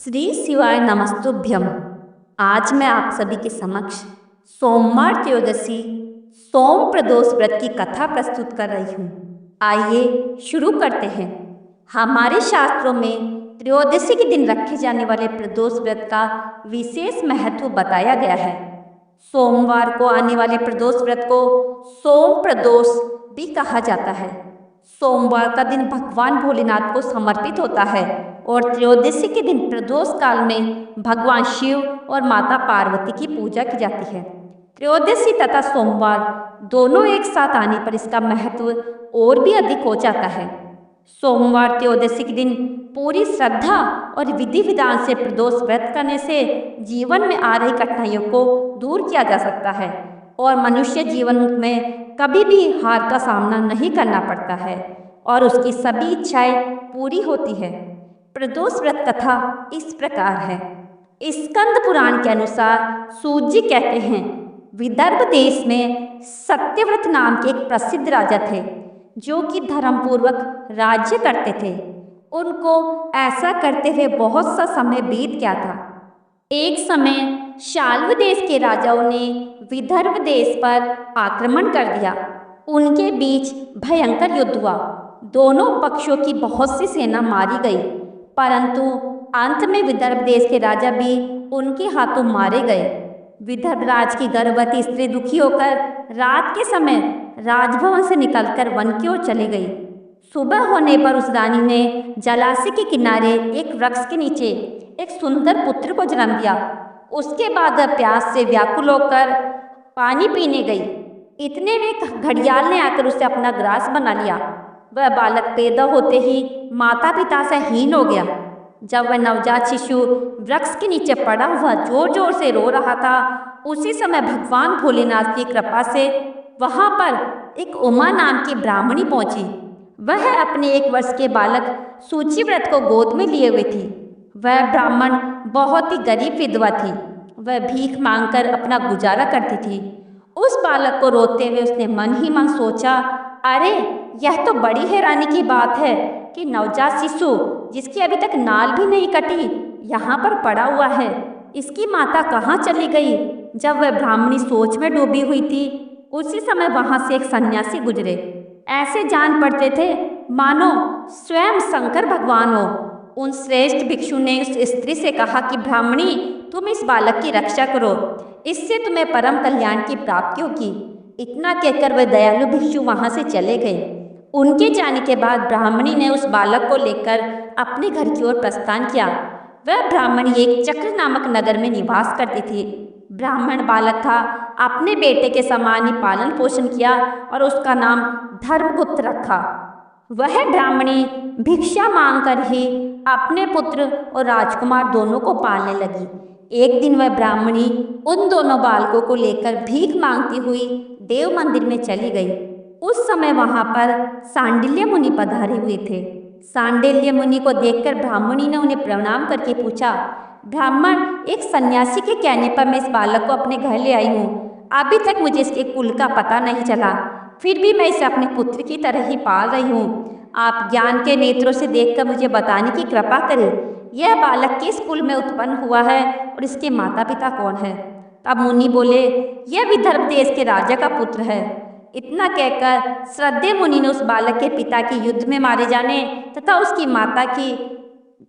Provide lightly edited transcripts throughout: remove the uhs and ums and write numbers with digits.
श्री शिवाय नमस्तुभ्यम। आज मैं आप सभी के समक्ष सोमवार त्रयोदशी सोम प्रदोष व्रत की कथा प्रस्तुत कर रही हूँ। आइए शुरू करते हैं। हमारे शास्त्रों में त्रयोदशी के दिन रखे जाने वाले प्रदोष व्रत का विशेष महत्व बताया गया है। सोमवार को आने वाले प्रदोष व्रत को सोम प्रदोष भी कहा जाता है। सोमवार का दिन भगवान भोलेनाथ को समर्पित होता है और त्रयोदशी के दिन प्रदोष काल में भगवान शिव और माता पार्वती की पूजा की जाती है। त्रयोदशी तथा सोमवार दोनों एक साथ आने पर इसका महत्व और भी अधिक हो जाता है। सोमवार त्रयोदशी के दिन पूरी श्रद्धा और विधि विधान से प्रदोष व्रत करने से जीवन में आ रही कठिनाइयों को दूर किया जा सकता है और मनुष्य जीवन में कभी भी हार का सामना नहीं करना पड़ता है और उसकी सभी इच्छाएं पूरी होती है। प्रदोष व्रत कथा इस प्रकार है। स्कंद पुराण के अनुसार सूत जी कहते हैं, विदर्भ देश में सत्यव्रत नाम के एक प्रसिद्ध राजा थे जो कि धर्मपूर्वक राज्य करते थे। उनको ऐसा करते हुए बहुत सा समय बीत गया था। एक समय शाल्व देश के राजाओं ने विदर्भ देश पर आक्रमण कर दिया। उनके बीच भयंकर युद्ध हुआ। दोनों पक्षों की बहुत सी सेना मारी गई, परंतु अंत में विदर्भ देश के राजा भी उनके हाथों मारे गए। विदर्भ राज की गर्भवती स्त्री दुखी होकर रात के समय राजभवन से निकलकर वन की ओर चली गई। सुबह होने पर उस रानी ने जलाशय के किनारे एक वृक्ष के नीचे एक सुंदर पुत्र को जन्म दिया। उसके बाद वह प्यास से व्याकुल होकर पानी पीने गई। इतने में घड़ियाल ने आकर उसे अपना ग्रास बना लिया। वह बालक पैदा होते ही माता पिता से हीन हो गया। जब वह नवजात शिशु वृक्ष के नीचे पड़ा हुआ जोर जोर से रो रहा था, उसी समय भगवान भोलेनाथ की कृपा से वहाँ पर एक उमा नाम की ब्राह्मणी पहुँची। वह अपने 1 वर्ष के बालक सूचिव्रत को गोद में लिए हुए थी। वह ब्राह्मण बहुत ही गरीब विधवा थी। वह भीख मांगकर अपना गुजारा करती थी। उस बालक को रोते हुए उसने मन ही मन सोचा, अरे यह तो बड़ी हैरानी की बात है कि नवजात शिशु जिसकी अभी तक नाल भी नहीं कटी यहाँ पर पड़ा हुआ है। इसकी माता कहाँ चली गई? जब वह ब्राह्मणी सोच में डूबी हुई थी, उसी समय वहाँ से एक सन्यासी गुजरे। ऐसे जान पड़ते थे मानो स्वयं शंकर भगवान हो। उन श्रेष्ठ भिक्षु ने उस स्त्री से कहा कि ब्राह्मणी, तुम इस बालक की रक्षा करो, इससे तुम्हें परम कल्याण की प्राप्ति होगी। इतना कहकर वह दयालु भिक्षु वहाँ से चले गए। उनके जाने के बाद ब्राह्मणी ने उस बालक को लेकर अपने घर की ओर प्रस्थान किया। वह ब्राह्मणी एक चक्र नामक नगर में निवास करती थी। ब्राह्मण बालक था अपने बेटे के समान ही पालन पोषण किया और उसका नाम धर्मगुप्त रखा। वह ब्राह्मणी भिक्षा मांगकर ही अपने पुत्र और राजकुमार दोनों को पालने लगी। एक दिन वह ब्राह्मणी उन दोनों बालकों को लेकर भीख मांगती हुई देव मंदिर में चली गई। उस समय वहां पर सांडिल्य मुनि पधारे हुए थे। सांडिल्य मुनि को देखकर ब्राह्मणी ने उन्हें प्रणाम करके पूछा, ब्राह्मण, एक सन्यासी के कहने पर मैं इस बालक को अपने घर ले आई हूँ। अभी तक मुझे इसके कुल का पता नहीं चला, फिर भी मैं इसे अपने पुत्र की तरह ही पाल रही हूँ। आप ज्ञान के नेत्रों से देखकर मुझे बताने की कृपा करें, यह बालक किस कुल में उत्पन्न हुआ है और इसके माता पिता कौन है? तब मुनि बोले, यह विदर्भ देश के राजा का पुत्र है। इतना कहकर श्रद्धेय मुनि ने उस बालक के पिता की युद्ध में मारे जाने तथा उसकी माता की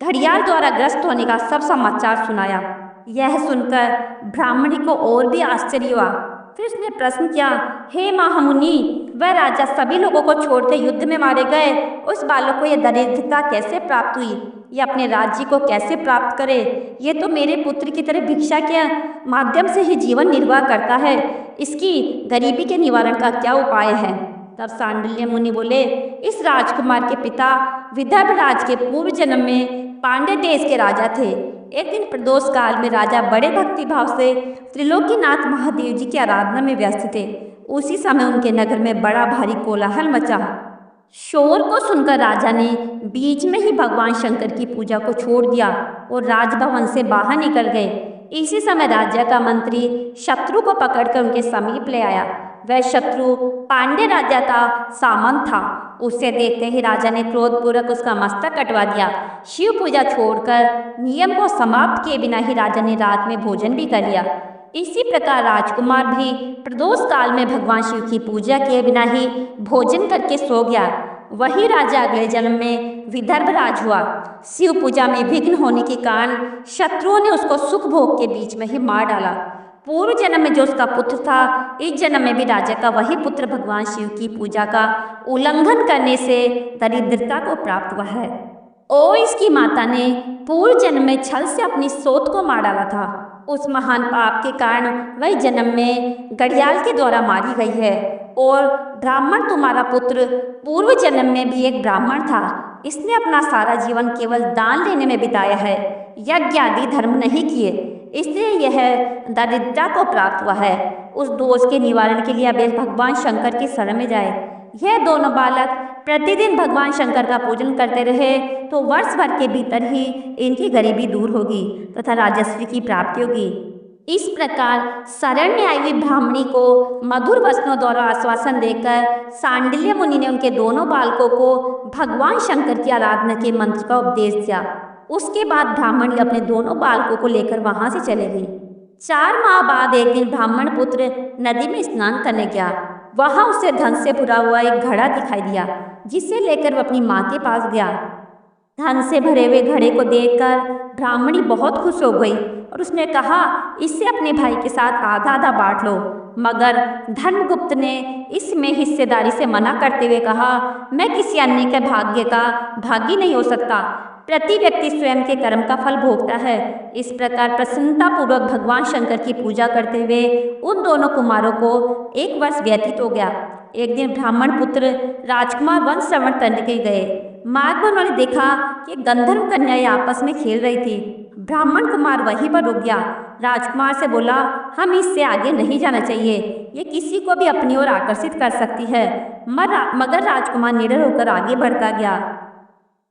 घड़ियाल द्वारा ग्रस्त होने का सब समाचार सुनाया। यह सुनकर ब्राह्मणी को और भी आश्चर्य हुआ। फिर उसने प्रश्न किया, हे महामुनि, वह राजा सभी लोगों को छोड़कर युद्ध में मारे गए, उस बालक को यह दरिद्रता कैसे प्राप्त हुई? यह अपने राज्य को कैसे प्राप्त करे? ये तो मेरे पुत्र की तरह भिक्षा के माध्यम से ही जीवन निर्वाह करता है। इसकी गरीबी के निवारण का क्या उपाय है? तब सांडिल्य मुनि बोले, इस राजकुमार के पिता विदर्भ राज के पूर्व जन्म में पांड्य देश के राजा थे। एक दिन प्रदोष काल में राजा बड़े भक्ति भाव से त्रिलोकीनाथ महादेव जी की आराधना में व्यस्त थे। उसी समय उनके नगर में बड़ा भारी कोलाहल मचा। शोर को सुनकर राजा ने बीच में ही भगवान शंकर की पूजा को छोड़ दिया और राजभवन से बाहर निकल गए। इसी समय राजा का मंत्री शत्रु को पकड़कर उनके समीप ले आया। वह शत्रु पांड्य राजा का सामंत था। उसे देखते ही राजा ने क्रोधपूर्वक उसका मस्तक कटवा दिया। शिव पूजा छोड़कर नियम को समाप्त किए बिना ही राजा ने रात में भोजन भी कर लिया। इसी प्रकार राजकुमार भी प्रदोष काल में भगवान शिव की पूजा किए बिना ही भोजन करके सो गया। वही राजा अगले जन्म में विदर्भ राज हुआ। शिव पूजा में विघ्न होने के कारण शत्रुओं ने उसको सुख भोग के बीच में ही मार डाला। पूर्व जन्म में जो उसका पुत्र था, इस जन्म में भी राजा का वही पुत्र भगवान शिव की पूजा का उल्लंघन करने से दरिद्रता को प्राप्त हुआ है। और इसकी माता ने पूर्व जन्म में छल से अपनी सोत को मार डाला था। उस महान पाप के कारण वह जन्म में घड़ियाल के द्वारा मारी गई है। और ब्राह्मण तुम्हारा पुत्र पूर्व जन्म में भी एक ब्राह्मण था। इसने अपना सारा जीवन केवल दान लेने में बिताया है, यज्ञ आदि धर्म नहीं किए, इसलिए यह दरिद्रता को प्राप्त हुआ है। उस दोष के निवारण के लिए अब भगवान शंकर की शरण में जाए। यह दोनों बालक प्रतिदिन भगवान शंकर का पूजन करते रहे तो वर्ष भर के भीतर ही इनकी गरीबी दूर होगी तथा राजस्व की प्राप्ति होगी। इस प्रकार शरण में आई हुई ब्राह्मणी को मधुर वचनों द्वारा आश्वासन देकर सांडिल्य मुनि ने उनके दोनों बालकों को भगवान शंकर की आराधना के मंत्र का उपदेश दिया। उसके बाद ब्राह्मणी अपने दोनों बालकों को लेकर वहां से चले गई। 4 माह बाद एक दिन ब्राह्मण पुत्र नदी में स्नान करने गया। वहां उसे धन से भरा हुआ एक घड़ा दिखाई दिया, जिसे लेकर वह अपनी माँ के पास गया। धन से भरे हुए घड़े को देखकर ब्राह्मणी बहुत खुश हो गई और उसने कहा, इससे अपने भाई के साथ आधा आधा बांट लो। मगर धर्मगुप्त ने इसमें हिस्सेदारी से मना करते हुए कहा, मैं किसी अन्य के भाग्य का भागी नहीं हो सकता। प्रति व्यक्ति स्वयं के कर्म का फल भोगता है। इस प्रकार प्रसन्नतापूर्वक भगवान शंकर की पूजा करते हुए उन दोनों कुमारों को 1 वर्ष व्यतीत हो गया। एक दिन ब्राह्मण पुत्र राजकुमार वन श्रवण करने के गए। मार्ग में उन्होंने देखा कि गंधर्व कन्याएं आपस में खेल रही थी। ब्राह्मण कुमार वहीं पर रुक गया। राजकुमार से बोला, हम इससे आगे नहीं जाना चाहिए, ये किसी को भी अपनी ओर आकर्षित कर सकती है। मगर राजकुमार निडर होकर आगे बढ़ता गया।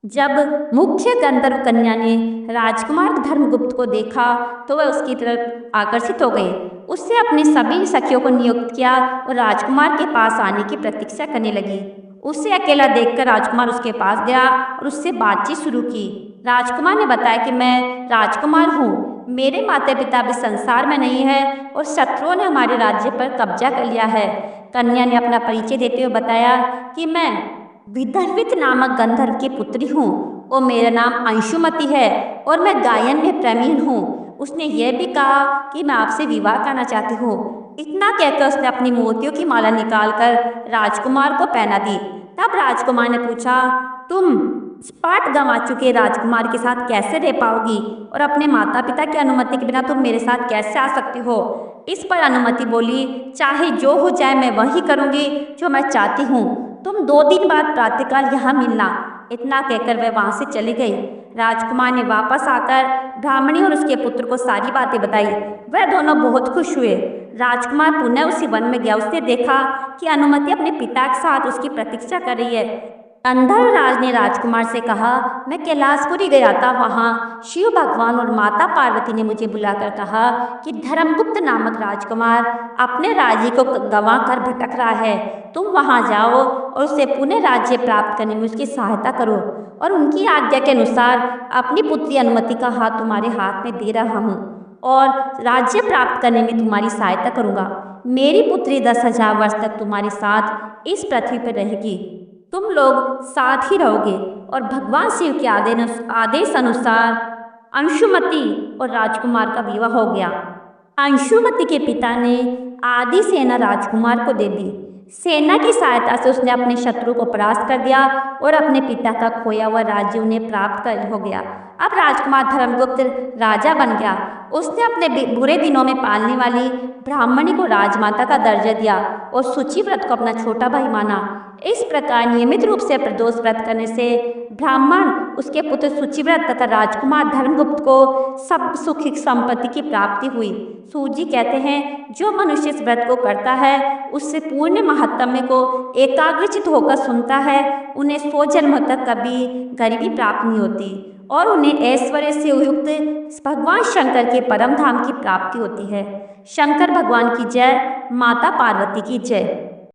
जब मुख्य गंधर्व कन्या ने राजकुमार धर्मगुप्त को देखा तो वह उसकी तरफ आकर्षित हो गई। उससे अपने सभी सखियों को नियुक्त किया और राजकुमार के पास आने की प्रतीक्षा करने लगी। उसे अकेला देखकर राजकुमार उसके पास गया और उससे बातचीत शुरू की। राजकुमार ने बताया कि मैं राजकुमार हूँ, मेरे माता पिता भी संसार में नहीं है और शत्रुओं ने हमारे राज्य पर कब्जा कर लिया है। कन्या ने अपना परिचय देते हुए बताया कि मैं विदर्भित नामक गंधर्व की पुत्री हूँ और मेरा नाम अंशुमति है और मैं गायन में प्रवीण हूँ। उसने यह भी कहा कि मैं आपसे विवाह करना चाहती हूँ। इतना कहकर उसने अपनी मोतियों की माला निकालकर राजकुमार को पहना दी। तब राजकुमार ने पूछा, तुम स्पाट गंवा चुके राजकुमार के साथ कैसे रह पाओगी और अपने माता पिता की अनुमति के बिना तुम मेरे साथ कैसे आ सकती हो? इस पर अनुमति बोली, चाहे जो हो जाए मैं वही करूँगी जो मैं चाहती हूँ। तुम 2 दिन बाद प्रातःकाल यहाँ मिलना। इतना कहकर वह वहाँ से चली गई। राजकुमार ने वापस आकर ब्राह्मणी और उसके पुत्र को सारी बातें बताई। वह दोनों बहुत खुश हुए। राजकुमार पुनः उसी वन में गया। उसने देखा कि अनुमति अपने पिता के साथ उसकी प्रतीक्षा कर रही है। गंधर्वराज ने राजकुमार से कहा, मैं कैलाशपुरी गया था। वहाँ शिव भगवान और माता पार्वती ने मुझे बुलाकर कहा कि धर्मगुप्त नामक राजकुमार अपने राज्य को गंवा कर भटक रहा है। तुम वहाँ जाओ और उसे पुनः राज्य प्राप्त करने में उसकी सहायता करो और उनकी आज्ञा के अनुसार अपनी पुत्री अनुमति का हाथ तुम्हारे हाथ में दे रहा हूँ और राज्य प्राप्त करने में तुम्हारी सहायता करूँगा। मेरी पुत्री 10,000 वर्ष तक तुम्हारे साथ इस पृथ्वी पर रहेगी। तुम लोग साथ ही रहोगे। और भगवान शिव के आदेश अनुसार अंशुमति और राजकुमार का विवाह हो गया। अंशुमति के पिता ने आदि सेना राजकुमार को दे दी। सेना की सहायता से उसने अपने शत्रु को परास्त कर दिया और अपने पिता का खोया हुआ राज्य उन्हें प्राप्त कर हो गया। अब राजकुमार धर्मगुप्त राजा बन गया। उसने अपने बुरे दिनों में पालने वाली ब्राह्मणी को राजमाता का दर्जा दिया और सूचिव्रत को अपना छोटा भाई माना। इस प्रकार नियमित रूप से प्रदोष व्रत करने से ब्राह्मण, उसके पुत्र सूचिव्रत तथा राजकुमार धर्मगुप्त को सब सुख संपत्ति की प्राप्ति हुई। सूजी कहते हैं, जो मनुष्य इस व्रत को करता है उससे पूर्ण महात्म्य को एकाग्रचित होकर सुनता है, उन्हें 100 जन्म तक कभी गरीबी प्राप्त नहीं होती और उन्हें ऐश्वर्य से युक्त भगवान शंकर के परम धाम की प्राप्ति होती है। शंकर भगवान की जय। माता पार्वती की जय।